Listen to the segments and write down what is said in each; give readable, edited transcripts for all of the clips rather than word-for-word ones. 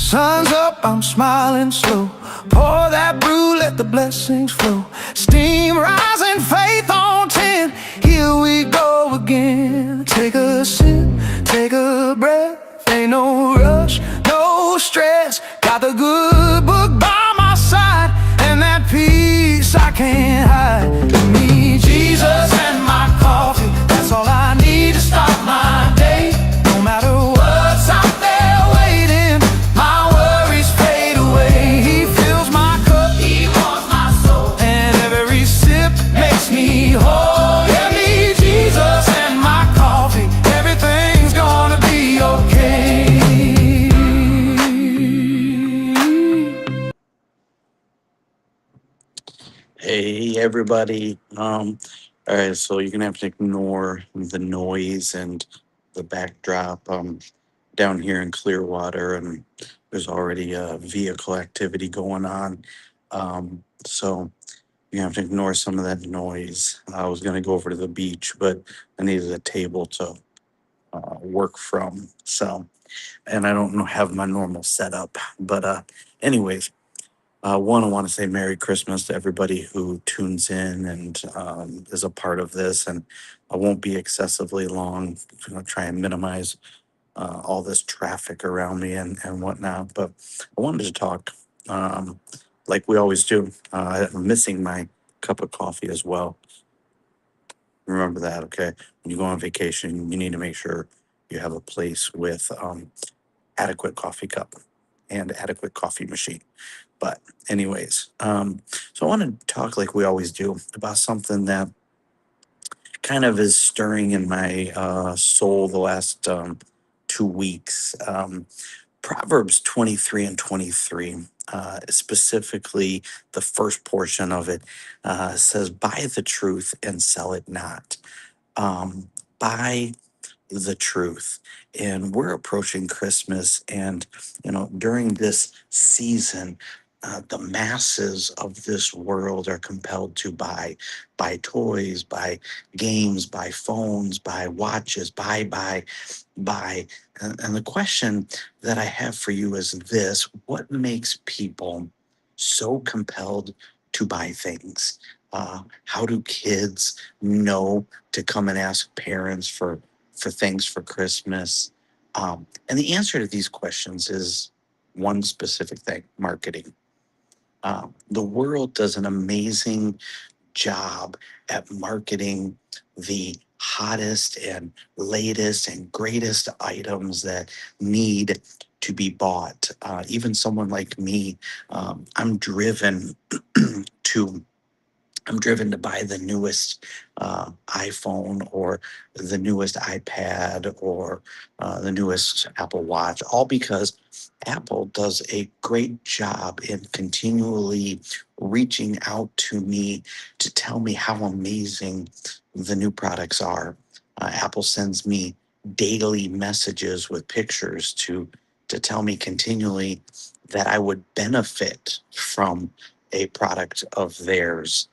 Sun's up, I'm smiling slow. Pour that brew, let the blessings flow. Steam rising, faith on 10. Here we go again. Take a sip, take a breath. Ain't no rush, no stress. Got the good book by my side, and that peace I can't hide. Give me Jesus and my coffee. That's all I need to start my day. No matter what's out there waiting, my worries fade away. He fills my cup, he warms my soul, and every sip makes me whole. Give me Jesus and my coffee. Everything's gonna be okay. Hey everybody. All right, so you're gonna have to ignore the noise and the backdrop. Down here in Clearwater, and there's already vehicle activity going on. So you have to ignore some of that noise. I was gonna go over to the beach, but I needed a table to work from. So, and I don't have my normal setup. But anyways, one, I want to say Merry Christmas to everybody who tunes in and is a part of this. And I won't be excessively long. I'm going to try and minimize all this traffic around me and whatnot. But I wanted to talk um, like we always do. I'm missing my cup of coffee as well. Remember that, okay? When you go on vacation, you need to make sure you have a place with adequate coffee cup and adequate coffee machine. But anyways, so I want to talk like we always do about something that kind of is stirring in my soul the last 2 weeks. Proverbs 23 and 23, specifically the first portion of it, says, "Buy the truth and sell it not." Buy the truth. And we're approaching Christmas, and during this season, the masses of this world are compelled to buy toys, buy games, buy phones, buy watches, buy. And the question that I have for you is this: what makes people so compelled to buy things? How do kids know to come and ask parents for things for Christmas? And the answer to these questions is one specific thing: marketing. The world does an amazing job at marketing the hottest and latest and greatest items that need to be bought. Even someone like me, I'm driven to I'm driven to buy the newest iPhone or the newest iPad or the newest Apple Watch, all because Apple does a great job in continually reaching out to me to tell me how amazing the new products are. Apple sends me daily messages with pictures to tell me continually that I would benefit from a product of theirs.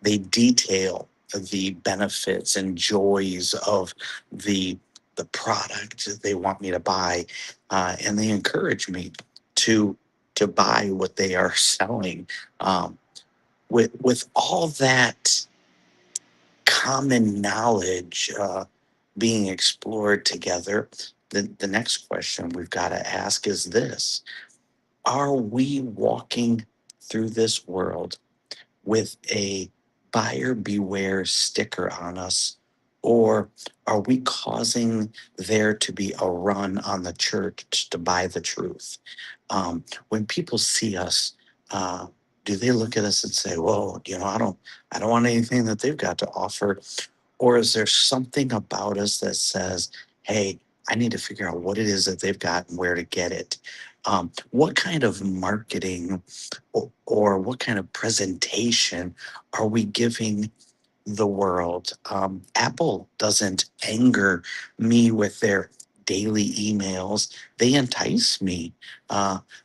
They detail the benefits and joys of the the product they want me to buy, and they encourage me to to buy what they are selling. Um, with all that common knowledge being explored together, the next question we've got to ask is this: are we walking through this world with a buyer beware sticker on us, or are we causing there to be a run on the church to buy the truth? When people see us, uh, do they look at us and say, "Whoa, I don't want anything that they've got to offer," or is there something about us that says, "Hey, I need to figure out what it is that they've got and where to get it"? What kind of marketing or what kind of presentation are we giving the world? Apple doesn't anger me with their daily emails. They entice me.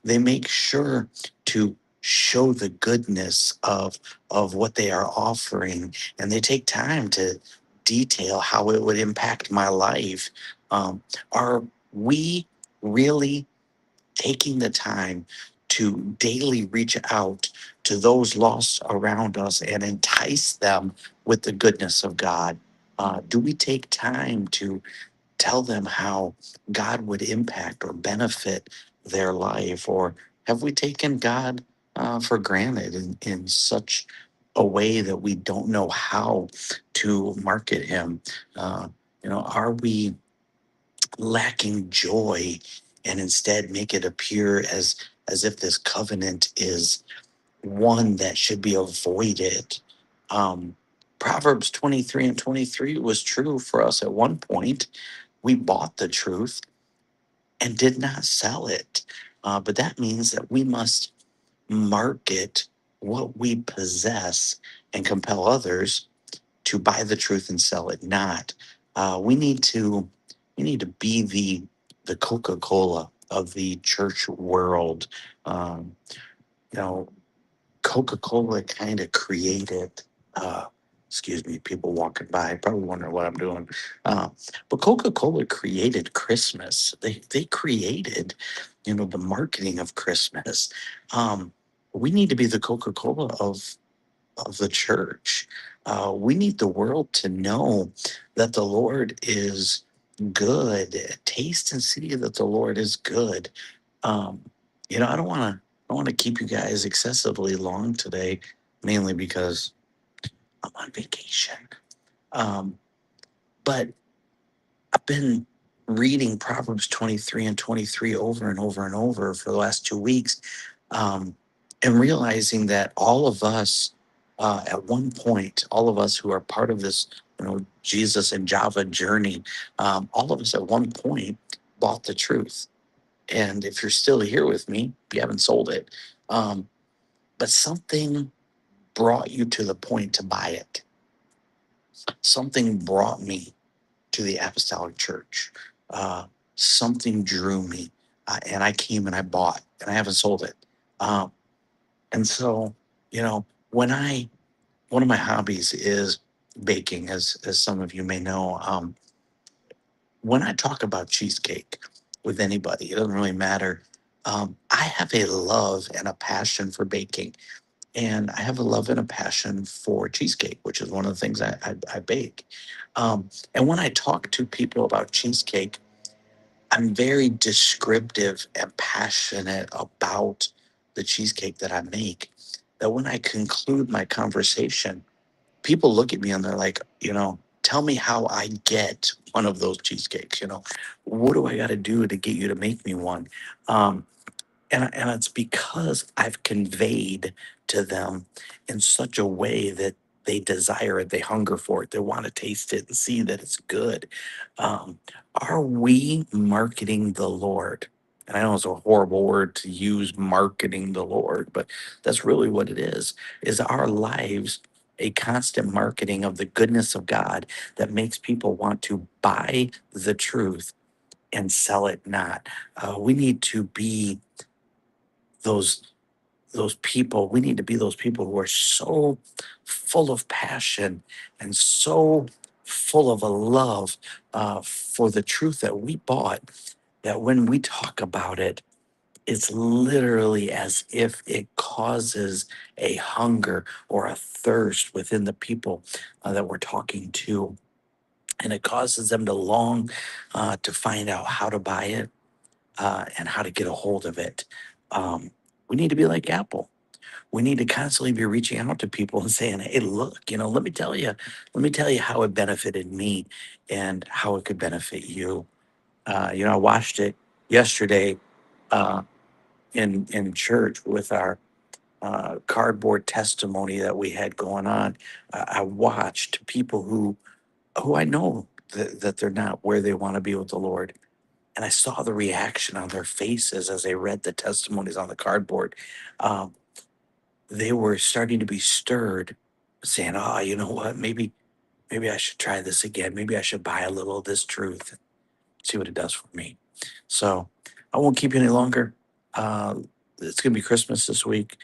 They make sure to show the goodness of what they are offering, and they take time to detail how it would impact my life. Are we really taking the time to daily reach out to those lost around us and entice them with the goodness of God? Do we take time to tell them how God would impact or benefit their life? Or have we taken God for granted in such a way that we don't know how to market him? Are we lacking joy and instead make it appear as if this covenant is one that should be avoided? Um, Proverbs 23:23 was true for us at one point. We bought the truth and did not sell it. But that means that we must market what we possess and compel others to buy the truth and sell it not. We need to be the Coca-Cola of the church world. Um, you know, Coca-Cola kind of created, uh, excuse me, people walking by probably wondering what I'm doing. Uh, but Coca-Cola created Christmas. They created, the marketing of Christmas. Um, we need to be the Coca-Cola of the church. We need the world to know that the Lord is good. Taste and see that the Lord is good. Um, I don't want to keep you guys excessively long today, mainly because I'm on vacation. Um, but I've been reading Proverbs 23:23 over and over and over for the last 2 weeks, um, and realizing that all of us, at one point, all of us who are part of this, Jesus and Java journey, all of us at one point bought the truth. And if you're still here with me, you haven't sold it. Um, but something brought you to the point to buy it. Something brought me to the apostolic church. Uh, Something drew me, and I came and I bought, and I haven't sold it. Um, and so, when one of my hobbies is baking, as some of you may know. When I talk about cheesecake with anybody, it doesn't really matter. I have a love and a passion for baking, and I have a love and a passion for cheesecake, which is one of the things I bake. And when I talk to people about cheesecake, I'm very descriptive and passionate about the cheesecake that I make. That when I conclude my conversation, people look at me and they're like, tell me how I get one of those cheesecakes. What do I got to do to get you to make me one? Um, and it's because I've conveyed to them in such a way that they desire it, they hunger for it, they want to taste it and see that it's good. Um, are we marketing the Lord? And I know it's a horrible word to use, marketing the Lord, but that's really what it is. Is our lives a constant marketing of the goodness of God that makes people want to buy the truth and sell it not? We need to be those those people. We need to be those people who are so full of passion and so full of a love for the truth that we bought, that when we talk about it, it's literally as if it causes a hunger or a thirst within the people that we're talking to, and it causes them to long to find out how to buy it and how to get a hold of it. um, we need to be like Apple. We need to constantly be reaching out to people and saying, "Hey, look, let me tell you how it benefited me and how it could benefit you." I watched it yesterday uh, in church with our cardboard testimony that we had going on. I watched people who I know that they're not where they want to be with the Lord, and I saw the reaction on their faces as they read the testimonies on the cardboard. Um, they were starting to be stirred, saying, "Oh, you know what? Maybe I should try this again. Maybe I should buy a little of this truth and see what it does for me." So I won't keep you any longer. Uh, it's gonna be Christmas this week.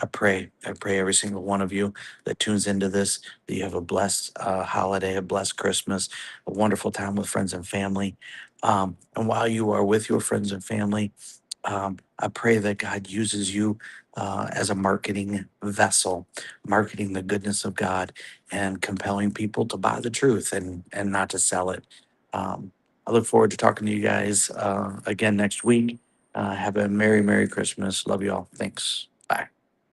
I pray every single one of you that tunes into this, that you have a blessed holiday, a blessed Christmas, a wonderful time with friends and family. And while you are with your friends and family, I pray that God uses you as a marketing vessel, marketing the goodness of God and compelling people to buy the truth and not to sell it. I look forward to talking to you guys again next week. Have a Merry Christmas. Love you all. Thanks.